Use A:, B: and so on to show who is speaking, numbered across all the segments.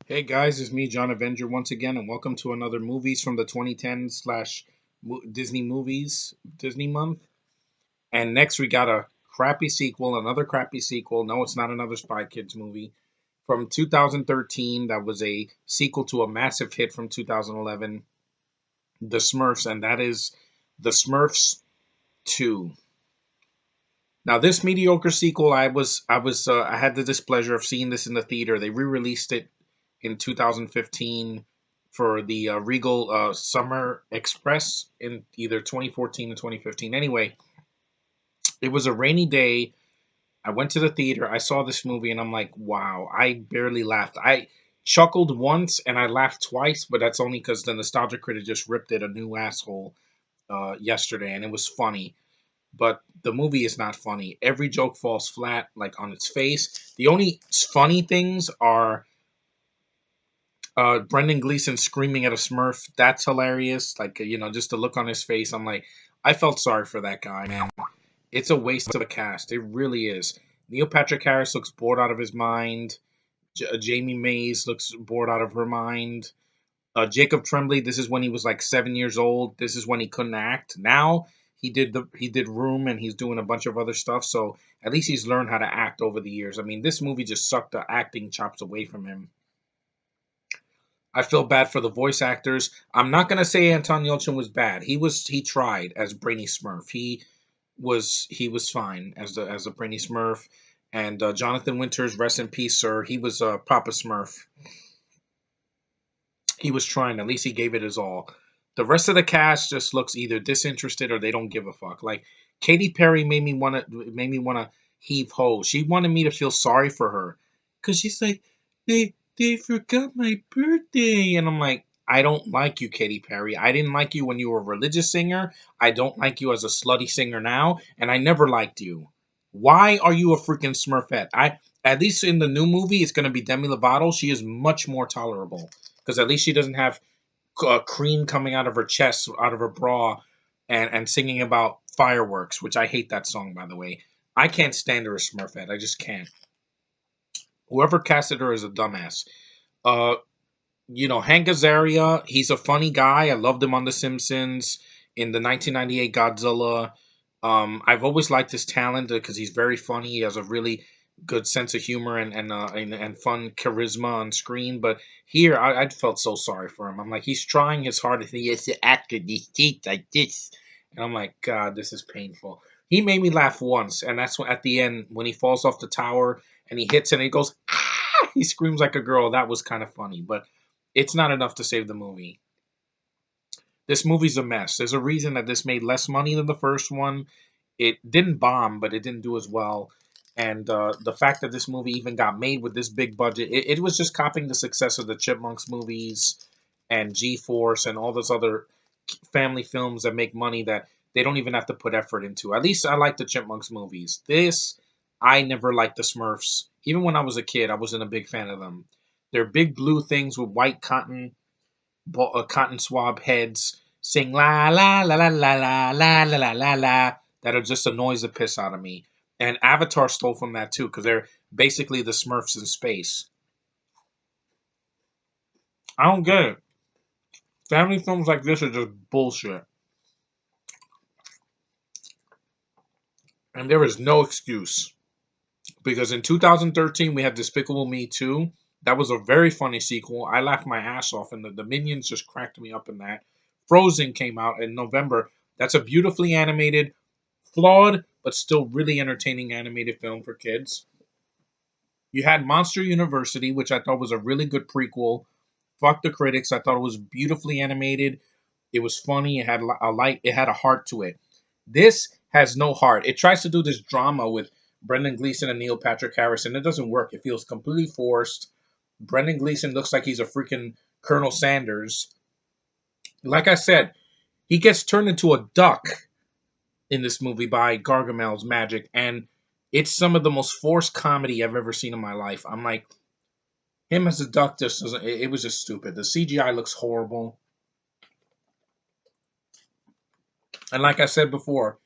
A: Hey guys, it's me, John Avenger, once again, and welcome to another movies from the 2010 slash Disney movies Disney month. And next we got a crappy sequel, another crappy sequel. No, it's not another Spy Kids movie from 2013. That was a sequel to a massive hit from 2011, The Smurfs, and that is The Smurfs 2. Now, this mediocre sequel, I had the displeasure of seeing this in the theater. They re-released it in 2015 for the Regal Summer Express in either 2014 or 2015. Anyway, it was a rainy day. I went to the theater. I saw this movie, and I'm like, wow! I barely laughed. I chuckled once, and I laughed twice, but that's only because the Nostalgia Critic just ripped it a new asshole yesterday, and it was funny, but the movie is not funny. Every joke falls flat, like on its face. The only funny things are Brendan Gleeson screaming at a Smurf. That's hilarious. Like, just the look on his face. I'm like, I felt sorry for that guy, man. It's a waste of a cast. It really is. Neil Patrick Harris looks bored out of his mind. Jamie Mays looks bored out of her mind. Jacob Tremblay, this is when he was like 7 years old. This is when he couldn't act. Now he did Room, and he's doing a bunch of other stuff. So at least he's learned how to act over the years. I mean, this movie just sucked the acting chops away from him. I feel bad for the voice actors. I'm not gonna say Anton Yelchin was bad. He tried as Brainy Smurf. He was fine as a Brainy Smurf. And Jonathan Winters, rest in peace, sir. He was Papa Smurf. He was trying. At least he gave it his all. The rest of the cast just looks either disinterested or they don't give a fuck. Like Katy Perry made me wanna heave ho. She wanted me to feel sorry for her because she's like, they forgot my birthday, and I'm like, I don't like you, Katy Perry. I didn't like you when you were a religious singer. I don't like you as a slutty singer now, and I never liked you. Why are you a freaking Smurfette? I At least in the new movie, it's gonna be Demi Lovato. She is much more tolerable because at least she doesn't have cream coming out of her chest, out of her bra, and singing about fireworks, which I hate that song, by the way. I can't stand her as Smurfette. I just can't. Whoever casted her is a dumbass. Uh, Hank Azaria, he's a funny guy. I loved him on The Simpsons, in the 1998 Godzilla. I've always liked his talent because he's very funny. He has a really good sense of humor and fun charisma on screen. But here, I felt so sorry for him. I'm like, he's trying his hardest. He has to act with these teeth like this, and I'm like, God, this is painful. He made me laugh once, and that's when, at the end, when he falls off the tower and he hits it and he goes, ah! He screams like a girl. That was kind of funny, but it's not enough to save the movie. This movie's a mess. There's a reason that this made less money than the first one. It didn't bomb, but it didn't do as well. And the fact that this movie even got made with this big budget, it was just copying the success of the Chipmunks movies and G Force and all those other family films that make money that they don't even have to put effort into. At least I like the Chipmunks movies. This, I never liked the Smurfs. Even when I was a kid, I wasn't a big fan of them. They're big blue things with white cotton swab heads sing la la la la la la la la la la la that are just annoys the piss out of me. And Avatar stole from that too, because they're basically the Smurfs in space. I don't get it. Family films like this are just bullshit. And there is no excuse. Because in 2013 we had Despicable Me 2. That was a very funny sequel. I laughed my ass off, and the Minions just cracked me up in that. Frozen came out in November. That's a beautifully animated, flawed, but still really entertaining animated film for kids. You had Monster University, which I thought was a really good prequel. Fuck the critics. I thought it was beautifully animated. It was funny. It had a light. It had a heart to it. This has no heart. It tries to do this drama with Brendan Gleeson and Neil Patrick Harris, and it doesn't work. It feels completely forced. Brendan Gleeson looks like he's a freaking Colonel Sanders. Like I said, he gets turned into a duck in this movie by Gargamel's magic, and it's some of the most forced comedy I've ever seen in my life. I'm like, him as a duck just doesn't. It was just stupid. The CGI looks horrible, and like I said before,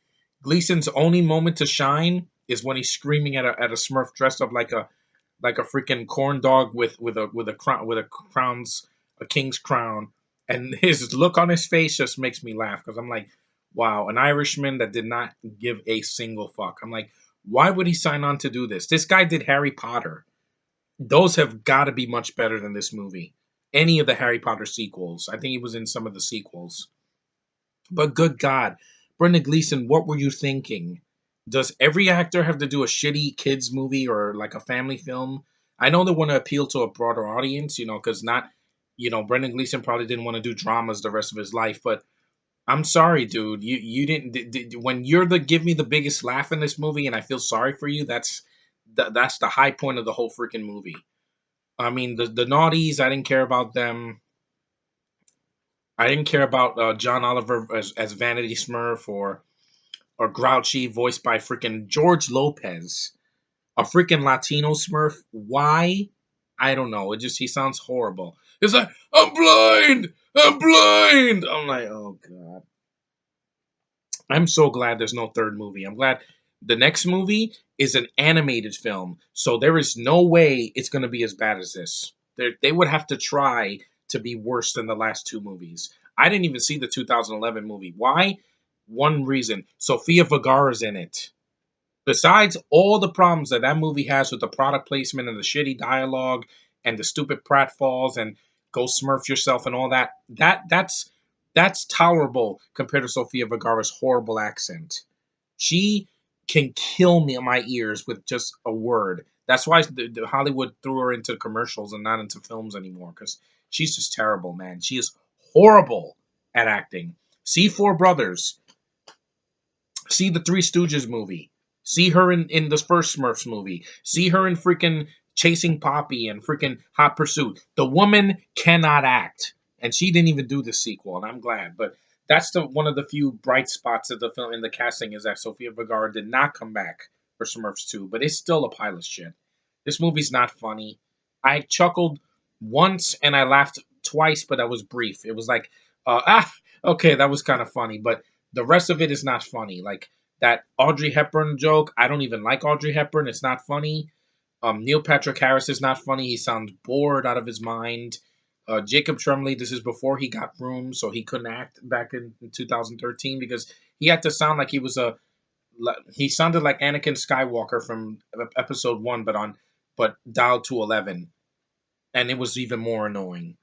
A: Gleason's only moment to shine is when he's screaming at a Smurf dressed up like a like a freaking corn dog with a crown, with a king's crown, and his look on his face just makes me laugh because I'm like, wow, an Irishman that did not give a single fuck. I'm like, why would he sign on to do this? This guy did Harry Potter. Those have got to be much better than this movie. Any of the Harry Potter sequels. I think he was in some of the sequels. But good God, Brendan Gleeson, what were you thinking? Does every actor have to do a shitty kids movie or like a family film? I know they want to appeal to a broader audience, because not, Brendan Gleeson probably didn't want to do dramas the rest of his life. But I'm sorry, dude, you didn't. When you're the give me the biggest laugh in this movie, and I feel sorry for you, that's the high point of the whole freaking movie. I mean, the naughties, I didn't care about them. I didn't care about John Oliver as Vanity Smurf or Grouchy, voiced by freaking George Lopez, a freaking Latino Smurf. Why? I don't know. He sounds horrible. It's like, I'm blind. I'm blind. I'm like, oh god. I'm so glad there's no third movie. I'm glad the next movie is an animated film, so there is no way it's going to be as bad as this. They would have to try to be worse than the last two movies. I didn't even see the 2011 movie. Why? One reason: Sofia Vergara's in it. Besides all the problems that that movie has with the product placement and the shitty dialogue and the stupid pratfalls and go smurf yourself and all that, that's tolerable compared to Sofia Vergara's horrible accent. She can kill me in my ears with just a word. That's why the Hollywood threw her into commercials and not into films anymore, because she's just terrible, man. She is horrible at acting. See Four Brothers. See the Three Stooges movie. See her in the first Smurfs movie. See her in freaking Chasing Poppy and freaking Hot Pursuit. The woman cannot act, and she didn't even do the sequel, and I'm glad. But that's the one of the few bright spots of the film in the casting is that Sofia Vergara did not come back for Smurfs 2, but it's still a pile of shit. This movie's not funny. I chuckled once and I laughed twice, but that was brief. It was like, okay, that was kind of funny, but the rest of it is not funny. Like that Audrey Hepburn joke, I don't even like Audrey Hepburn. It's not funny. Neil Patrick Harris is not funny. He sounds bored out of his mind. Jacob Tremblay, this is before he got room, so he couldn't act back in 2013 because he had to sound like he sounded like Anakin Skywalker from episode 1, but dialed to 11, and it was even more annoying.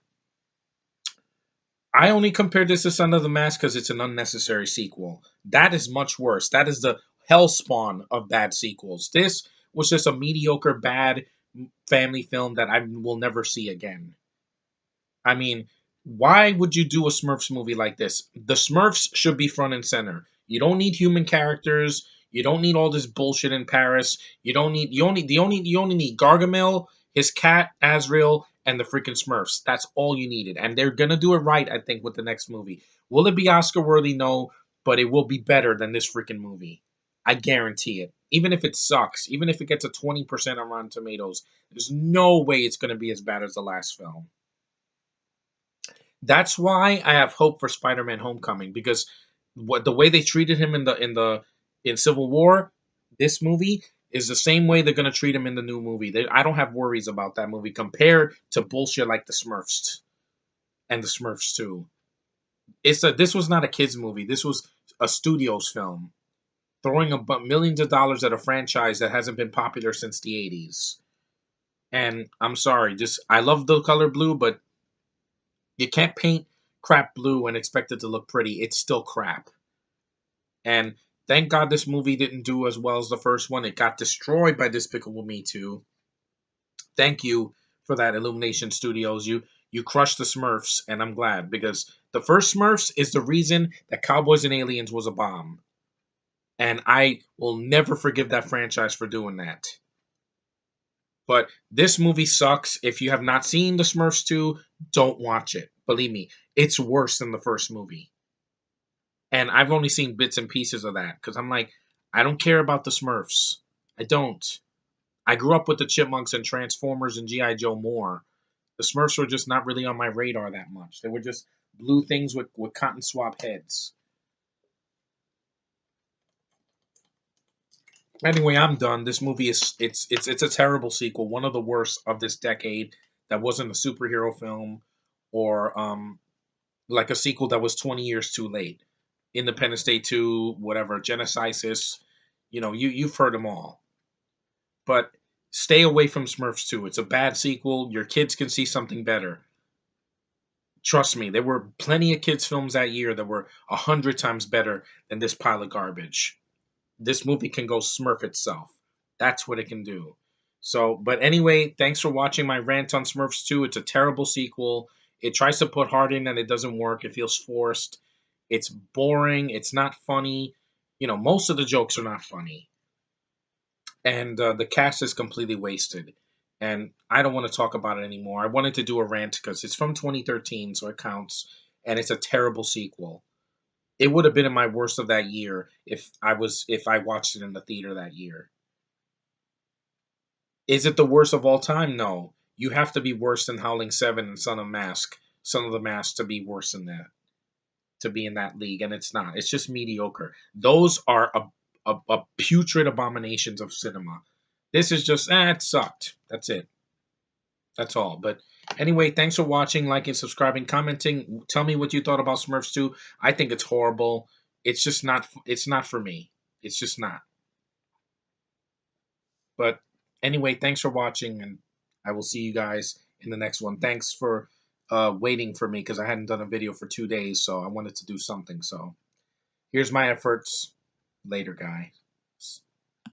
A: I only compared this to Son of the Mask because it's an unnecessary sequel. That is much worse. That is the hellspawn of bad sequels. This was just a mediocre, bad family film that I will never see again. I mean, why would you do a Smurfs movie like this? The Smurfs should be front and center. You don't need human characters. You don't need all this bullshit in Paris. You only need Gargamel, his cat Azrael, and the freaking Smurfs. That's all you needed, and they're gonna do it right, I think, with the next movie. Will it be Oscar worthy? No, but it will be better than this freaking movie. I guarantee it. Even if it sucks, even if it gets a 20% on Rotten Tomatoes, there's no way it's gonna be as bad as the last film. That's why I have hope for Spider-Man: Homecoming, because what the way they treated him in Civil War, this movie is the same way they're gonna treat him in the new movie. I don't have worries about that movie compared to bullshit like the Smurfs and the Smurfs 2. This was not a kids movie. This was a studio's film throwing millions of dollars at a franchise that hasn't been popular since the 80s. And I'm sorry, just I love the color blue, but you can't paint crap blue and expect it to look pretty. It's still crap. And thank God this movie didn't do as well as the first one. It got destroyed by Despicable Me 2. Thank you for that, Illumination Studios. You crushed the Smurfs, and I'm glad because the first Smurfs is the reason that Cowboys and Aliens was a bomb. And I will never forgive that franchise for doing that. But this movie sucks. If you have not seen The Smurfs 2, don't watch it. Believe me, it's worse than the first movie. And I've only seen bits and pieces of that because I'm like, I don't care about the Smurfs. I don't. I grew up with the Chipmunks and Transformers and G.I. Joe more. The Smurfs were just not really on my radar that much. They were just blue things with cotton swab heads. Anyway, I'm done. This movie is it's a terrible sequel, one of the worst of this decade. That wasn't a superhero film, or like a sequel that was 20 years too late. Independence Day 2, whatever, Genesis, you've heard them all. But stay away from Smurfs 2. It's a bad sequel. Your kids can see something better. Trust me, there were plenty of kids films that year that were 100 times better than this pile of garbage. This movie can go Smurf itself. That's what it can do. So, but anyway, thanks for watching my rant on Smurfs 2. It's a terrible sequel. It tries to put heart in and it doesn't work. It feels forced. It's boring. It's not funny. Most of the jokes are not funny. And the cast is completely wasted. And I don't want to talk about it anymore. I wanted to do a rant because it's from 2013, so it counts. And it's a terrible sequel. It would have been in my worst of that year if I watched it in the theater that year. Is it the worst of all time? No. You have to be worse than Howling Seven and Son of the Mask to be worse than that, to be in that league, and it's not. It's just mediocre. Those are a putrid abominations of cinema. This is just it sucked. That's it. That's all. But anyway, thanks for watching, liking, subscribing, commenting. Tell me what you thought about Smurfs 2. I think it's horrible. It's just not. It's not for me. It's just not. But anyway, thanks for watching, and I will see you guys in the next one. Thanks for waiting for me because I hadn't done a video for 2 days, so I wanted to do something. So here's my efforts. Later, guy.